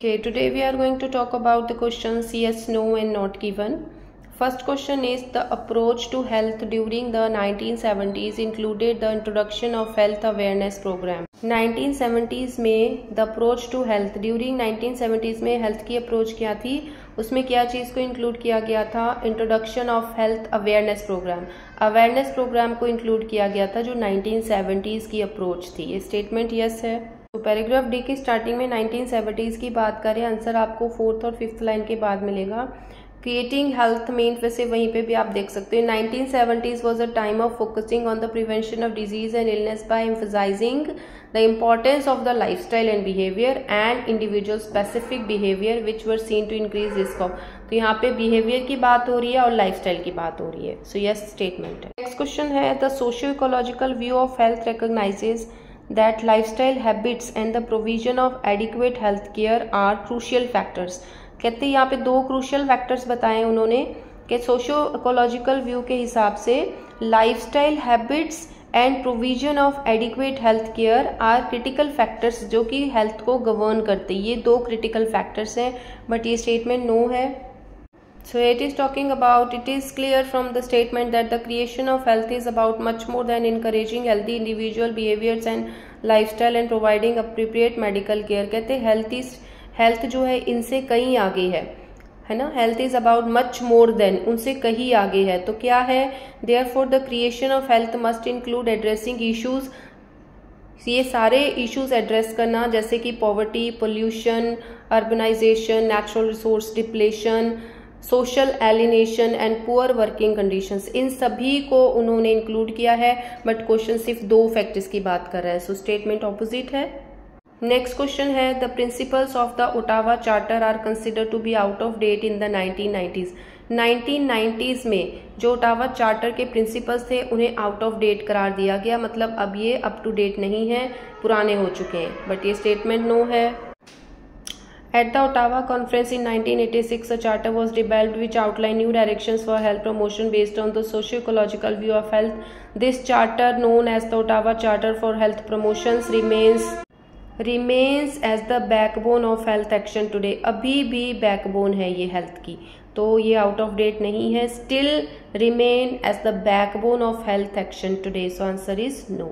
Okay, today we are going to talk about the questions yes, no and not given. First question is the approach to health during the 1970s included the introduction of health awareness program. 1970s में the approach to health during 1970s में health की approach क्या थी, उसमें क्या चीज़ को include किया गया था, introduction of health awareness program. awareness program को include किया गया था जो 1970s की approach थी. ये statement yes है. तो पैराग्राफ डी की स्टार्टिंग में 1970s की बात करें, आंसर आपको 4th और 5th लाइन के बाद मिलेगा. क्रिएटिंग हेल्थ मेन वैसे वहीं पे भी आप देख सकते हो. 1970s was a time of focusing on the prevention of disease and illness by emphasising the importance of the lifestyle and behaviour and individual specific behaviour which were seen to increase risk of. तो यहाँ पे behaviour की बात हो रही है और lifestyle की बात हो रही है. सो यस स्टेटमेंट है. नेक्स्ट क्वेश्चन है the socio ecological view of health recognises that lifestyle habits and the provision of adequate health care are crucial factors. कहते हैं यहाँ पे 2 crucial factors बताए उन्होंने कि सोशो इकोलॉजिकल व्यू के हिसाब से lifestyle habits and provision of adequate health care are critical factors जो कि हेल्थ को गवर्न करते हैं. ये 2 क्रिटिकल फैक्टर्स हैं, बट ये स्टेटमेंट नो है. So it is talking about, it is clear from the statement that the creation of health is about much more than encouraging healthy individual behaviors and lifestyle and providing appropriate medical care. कहते हैं health जो है इनसे कहीं आगे है ना. health is about much more than, उनसे कहीं आगे है. तो क्या है, therefore the creation of health must include addressing issues. ये सारे इश्यूज एड्रेस करना जैसे कि poverty, pollution, urbanisation, natural resource depletion, social alienation and poor working conditions, इन सभी को उन्होंने इंक्लूड किया है. बट क्वेश्चन सिर्फ 2 फैक्टर्स की बात कर रहा है. सो स्टेटमेंट ऑपोजिट है. नेक्स्ट क्वेश्चन है the principles of the Ottawa charter are consider to be out of date in the 1990s. 1990s में जो ओटावा चार्टर के प्रिंसिपल्स थे उन्हें आउट ऑफ डेट करार दिया गया. मतलब अब ये अप टू डेट नहीं है, पुराने हो चुके हैं. बट ये स्टेटमेंट नो है. At the Ottawa Conference in 1986, a charter was developed which outlined new directions for health promotion based on the socio-ecological view of health. This charter, known as the Ottawa Charter for Health Promotions, remains as the backbone of health action today. अभी भी backbone है ये health की, तो ये out of date नहीं है. Still remain as the backbone of health action today. So answer is no.